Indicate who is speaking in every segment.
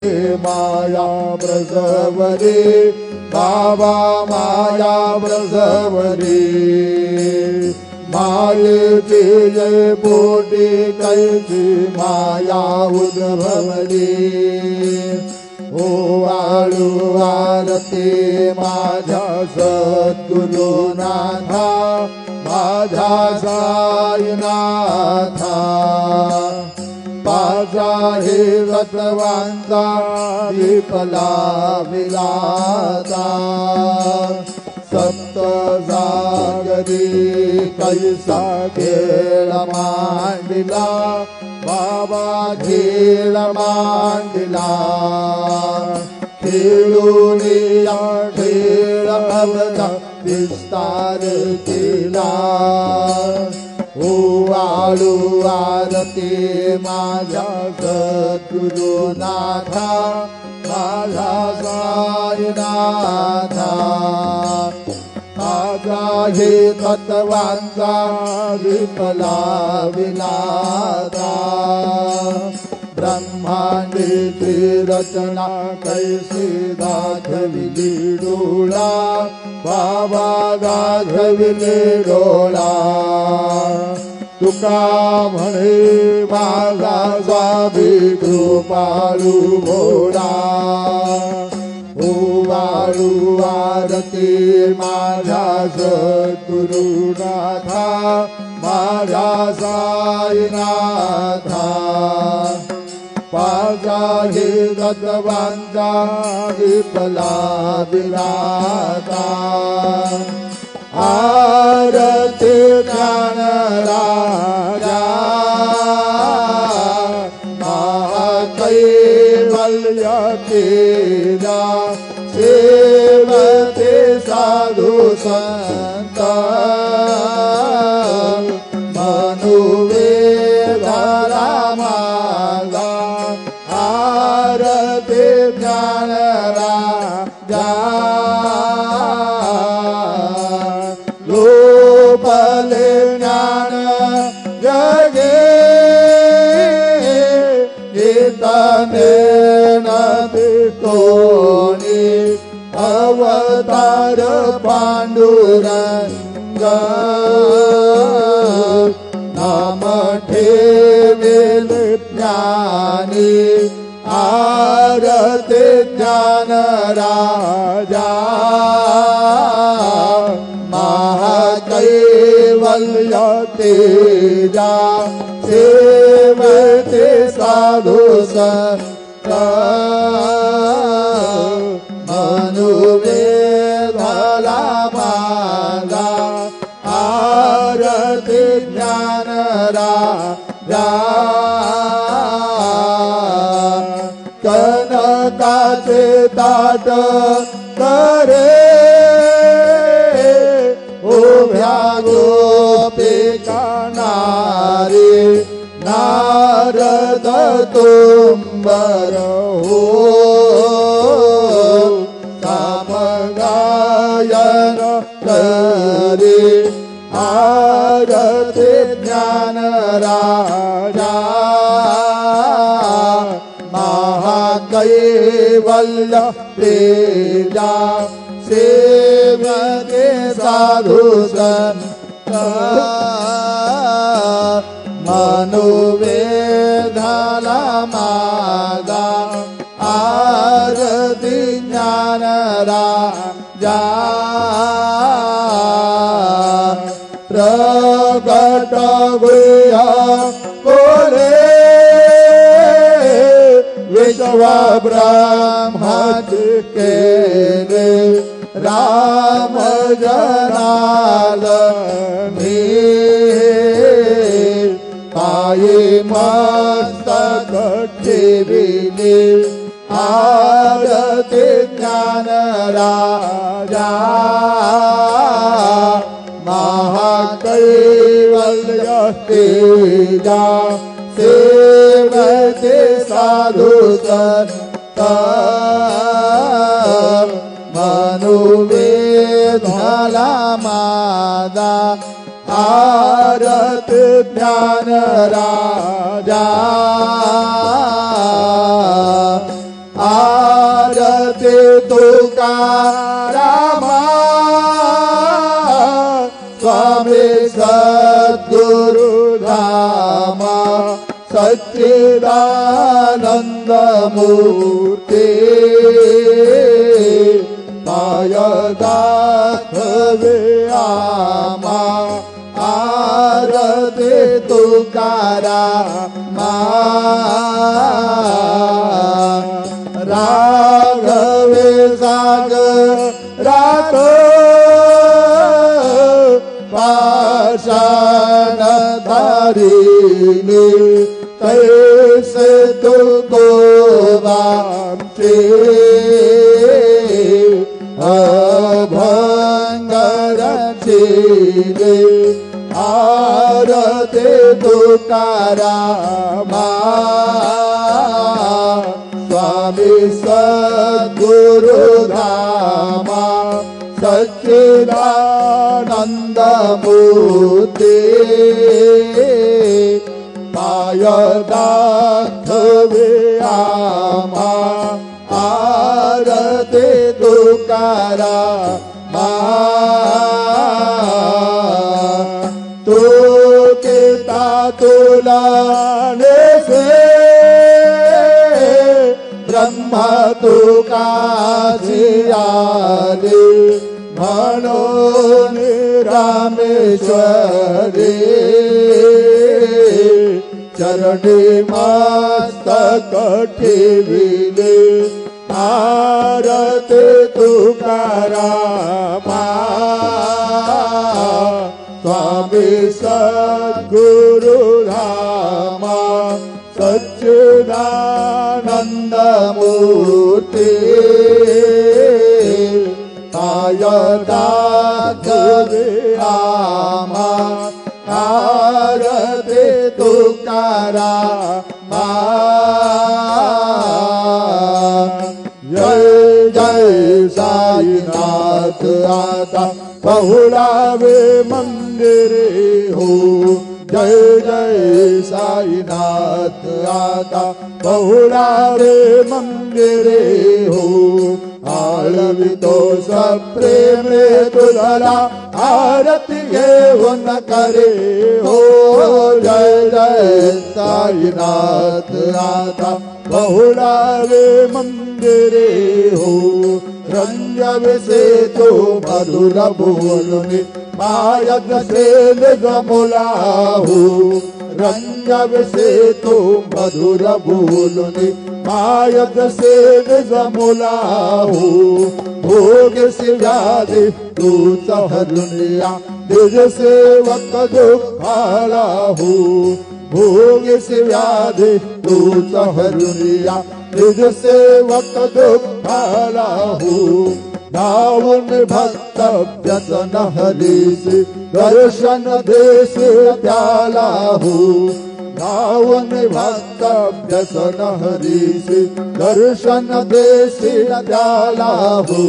Speaker 1: माया प्रसवरे बाबा माया प्रसवरे मायेची जय पोटी कैसी माया उद्भवली ओ वाळू आरती माझ्या सद्गुरुनाथा माझ्या साईनाथा पाजा हे रतवांचा विपला विलाता सप्त सागरी कैसा खेळ मांडला बाबा खेळ मांडला खेळून या खेळ अवधा विस्तार केला ओ वाळू आरती माझ्या सद्गुरुनाथा माझा साईनाथा माझा हे तत्वांचा विपला विलाता ब्रह्मांडीची रचना कैसी दाखविली डोळा बाबा दाखविली डोळा तुका म्हणे माझा स्वामी कृपाळू भोळा ओ वाळू आरती माझ्या सद्गुरुनाथा माझ्या साईनाथा पाजा हे तत्वांचा विपला विलाता आरती ज्ञान राजा महाकैवल्य केला सेवते साधू संत मनुवेदाला मागा आरती ज्ञान राजा लोपले ज्ञान जगे गीताने नदी कोणी अवतार पांडुरंग नाम ठेवेल ज्ञानी आरती ज्ञान राजा महाकैवल्य तेजा सेवते साधू संत मनुवेदाला मागा आरती ज्ञान राजा कनकाचे ताट करे उभ्या गोपिका नारी नारद तुंबर हो सामगायन करी आरती ज्ञान राजा महाकैवल्य तेजा सेवते साधू संत मनुवेदाला मागा आरती ज्ञान राजा प्रगट गुह्य बोले विश्व ब्रह्माची केले राम जनाल मी पाये मस्तक ठेविले आरती ज्ञान राजा महाकैवल्य तेजा सेवते साधू संत मनुवेदाला मागा आरती ज्ञान राजा आरती तुकारामा स्वामी सद्गुरु धामा सच्चिदानंद मूर्ति पाय दाखवे आमा आरती तुकारामा राघवे सागरात पाषाण धारिणी तैसे तुको वामचे अभंगर छिले आरती तुकारामा स्वामी सद्गुरु धामा सच्चिदानंद मूर्ति पाय दाखवे आमा आरती तुकारामा तू किता तुलाने से ब्रह्मा तुकाजियाले म्हणून रामेश्वरी चरणी मस्तक ठेविले आरती तुकारामा स्वामी सद्गुरु धामा सच्चिदानंद मूर्ति पाय दाखवे आमा आरती तुकारामा जय जय साईनाथ आता बहुलावे मंदिरे हो जय जय साईनाथ आता बहुलावे मंदिरे हो आळवी तो सप्रेमे तुझला आरती घेऊन करे हो जय जय साईनाथ आता बहुलावे मंदिरे हो रंजवे से तो मधुर बोलने मायक से गमुला हो रंजवे से तो मधुर बोलने मायक से गमुला हो भोग सिव्यादे तू सहरुनिया निज सेवक दुखाला हो भोग सिव्यादे तू सहरुनिया निज सेवक दुखाला हो धावून भक्त व्यसन हरीसी दर्शन देश त्याला हो धावून भक्त व्यसन हरीसी दर्शन देश त्याला हो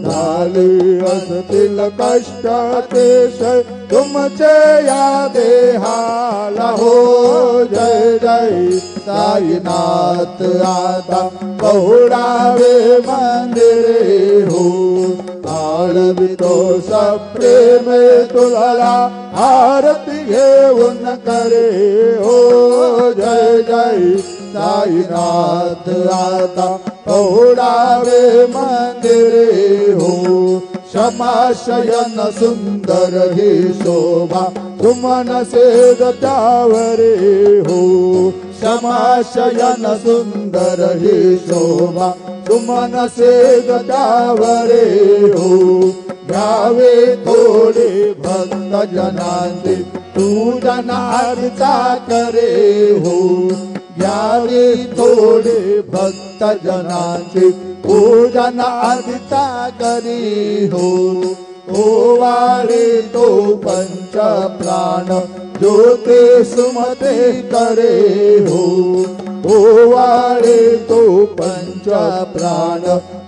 Speaker 1: झाले असतील कष्ट देश तुमचे या देहाला हो जय जय साईनाथ आता बहुडावे मंदिरे हो आळवी तो सप्रेम तुला आरती घेऊन करे हो जय जय साईनाथ आता बहुडावे मंदिरे हो क्षमाशयन सुंदर ही शोभा तुमन से त्यावरे हो क्षमाशयन सुंदर ही शोभा तुमन से त्यावरे हो घ्यावे थोडे भक्त जनांचे पूजन अर्चा करे हो घ्यावे थोडे भक्त जनांचे पूजन अर्चा करी हो ओवाळे तो पंच प्राण ज्योते सुमते करे हो ओवाळे तो पंच प्राण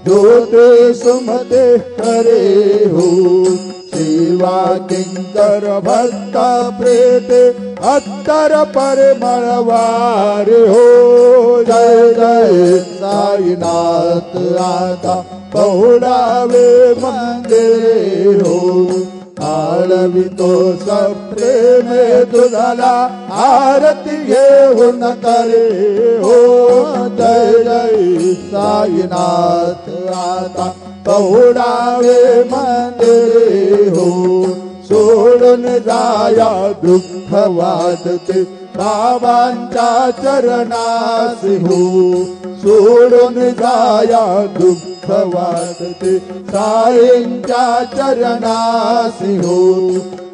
Speaker 1: ज्योते सुमते करे हो सेवा किंकर भक्त प्रेते अत्तर परिमळवार हो। जय जय साईनाथ आता पहुडावे मंदिरे हो। आळवितो सप्रेमे तुझला आरती घेऊन करे हो। जय जय साईनाथ आता पहुडावे मंदिरे हो। सोडून जाया दुःख वादते बाबांच्या चरणासी हो। सोडून जाया दुःख वादते साईंच्या चरणासी हो।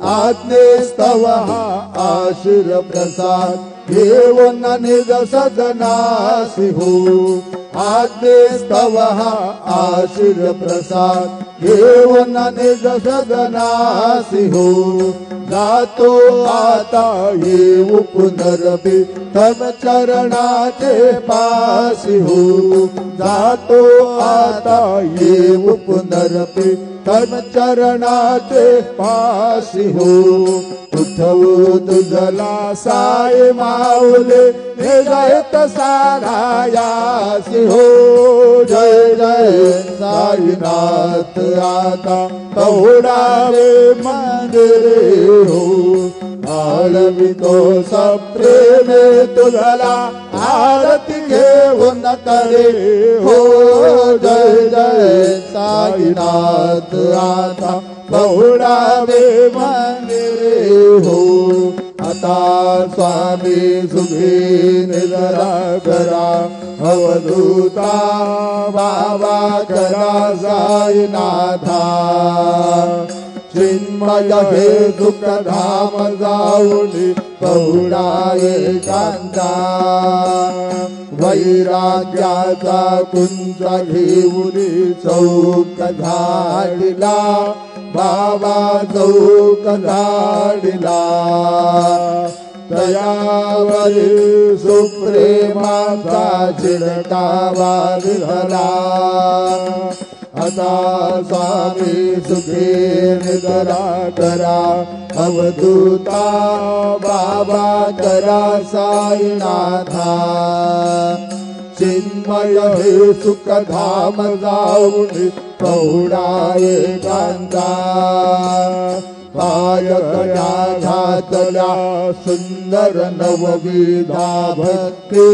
Speaker 1: आज्ञेस्तव हा आशीर प्रसाद घेऊन निज सदनासी हो। आज्ञेस्तव हा आशीर प्रसाद घेऊन निज सदनासी हो। जातो आता येऊ पुनरपी तव चरणाचे पासी हो। जातो आता येऊ पुनरपी तव चरणाचे पासी हो। उठवू तुझला साई माऊले हे जयत सारायासी हो। जय जय साईनाथ आता पहुडावे मंदिरे हो। आळवितो सप्रेमे तुझला आरती घेऊन करे हो। जय जय साईनाथ आता पहुडावे मंदिरे हो। आता स्वामी सुखी निजरा करा अवधूता बाबा करा साईनाथा। चिन्मय हे दुःख धाम जाऊनी पहुडाये कांता। वैराग्याचा कुंज घेऊनी चौक झाडिला बाबा चौक झाडिला। दयावरी सुप्रेमाचा चिरकावा विहला। आता स्वामी सुखी निजरा करा अवधूता बाबा करा साईनाथा। चिन्मय हे सुख धाम जाऊन पहुडाये कांता। पाय कया घातल्या सुंदर नवविधा भक्ती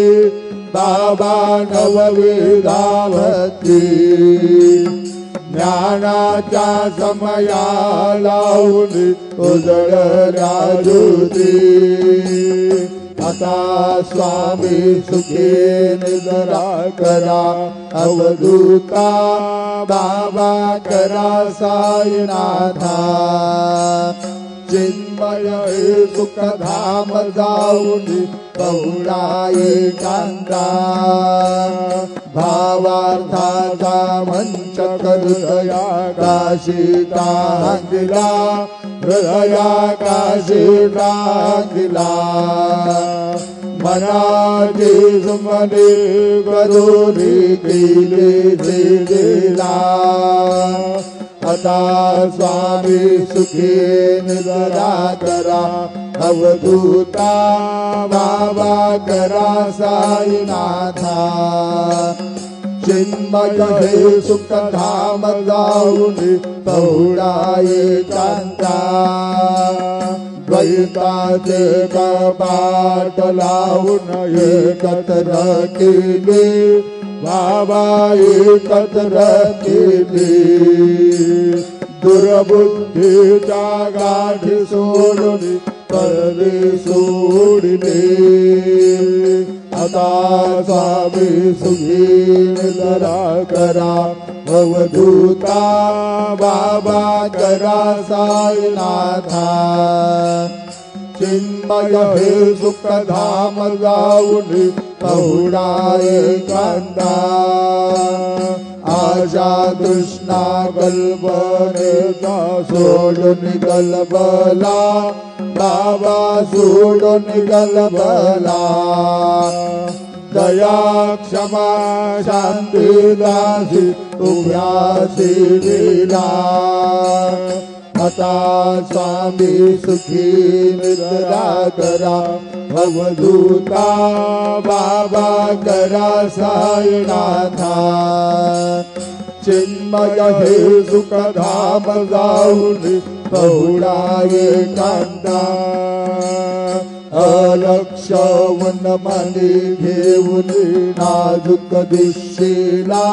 Speaker 1: बाबा नवविधा भक्ती। ज्ञानाच्या समया लावून उजळल्या ज्योती। आता स्वामी सुखी निजरा करा अवधूता बाबा करा साईनाथा। चिन्मय हे सुख धाम जाऊनी पहुडाये कांता। भावार्थाचा मंच हृदया काशी टांगिला। हृदया काशी टांगिला। मनाची सुमने करुणी केले दिला। आता स्वामी सुखी निजरा करा अवधूता बाबा करा साईनाथा। चिन्मय हे सुख धाम जाऊन पहुडाये कांता। द्वैताचे कपाट लावून एकत्र केले बाबा एकत्र केले। दुर्बुद्धीच्या गाठी सोडून परदे सोडले। आता स्वामी सुखी निजरा करा अवधूता बाबा करा साईनाथा। चिन्मय हे सुख धाम जाऊन पहुडाये कांता। आशा तृष्णा कल्पनेचा सोडून कल्पला बाबा सोडून कल्पला। दया क्षमा शांती दासी उभ्यासी दिला। आता स्वामी सुखी निद्रा करा अवधूता बाबा करा साईनाथा चिन्मय हे सुखधाम जाऊन बहुडाये कांता अलक्ष वनमाने घेऊन नाजूक दिशेला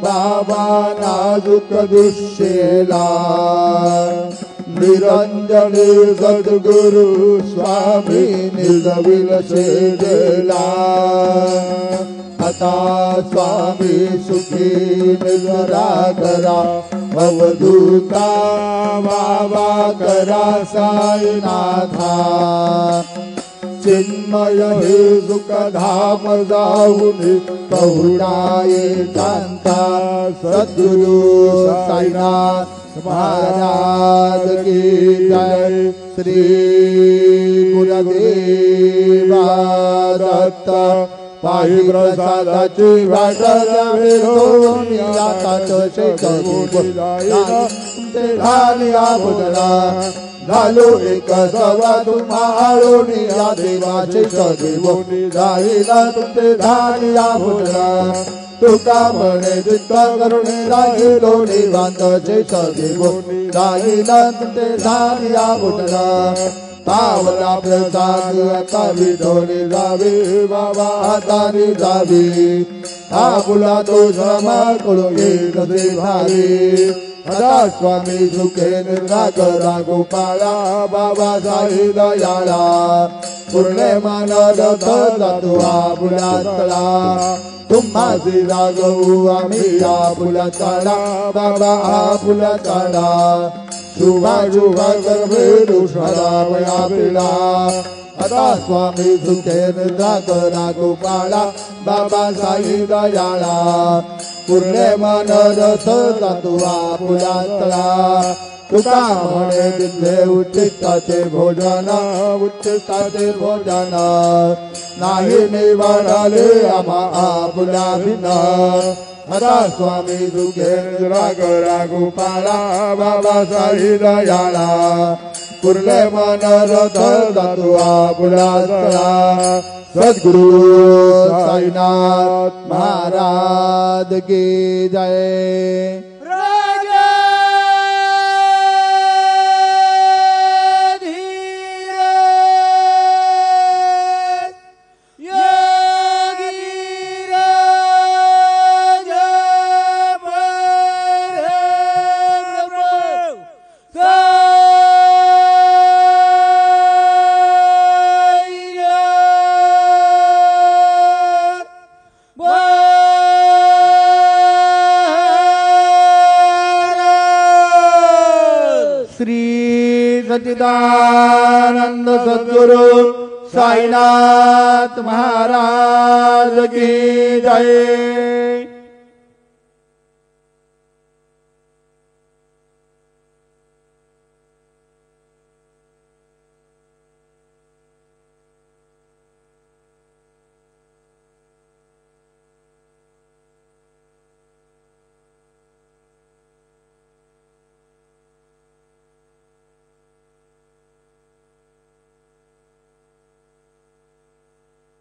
Speaker 1: बाबा नाजूक दिशेला निरंजने सद्गुरु स्वामी निजविल सेजेला आता स्वामी सुखी निजरा करा अवधूता बाबा करा साईनाथा चिन्मय हे सुखधाम जाऊन बहुडाये कांता सद्गुरु साईनाथ महाराज की जय श्री गुरुदेवा दत्त पाहि प्रसादाची वाटल्या झालो एक सवा तुम्हारोनी या देवाचे सदेवोनी जाईला तुमचे धानिया फुटला तुका म्हणे जितका करुणे राहिलो निवांतचे सदेवोनी जाईला तुमचे धानिया फुटला पावला प्रसाद आता विठोली जावे बाबा हाताने जावे आपुला तो श्रमा करू एक भावी आता स्वामी सुखे निद्रा करा गोपाळा बाबा साई दयाळा पूर्णे मानद जातो आपुला तळा तुम्हासी जागवू आम्ही आपुला तळा बाबा आपुला तळा शुभा शुभा सर्वे दुष्मरा वया पिला आता स्वामी सुखे निद्रा करा गोपाळा बाबा साई दयाळा पूर्णे मन रस जातो आपुला तळा तुका म्हणे तिथे उच्चिष्टाचे भोजन उच्चिष्टाचे भोजन नाही निवाडाले आम्हा आपुला भिना आता स्वामी सुखे निद्रा करा गोपाळा बाबा साई दयाळा पूर्णे मन रस जातो आपुला तळा सद्गुरु साईनाथ महाराज की जय सच्चिदानंद सद्गुरु साईनाथ महाराज की जय।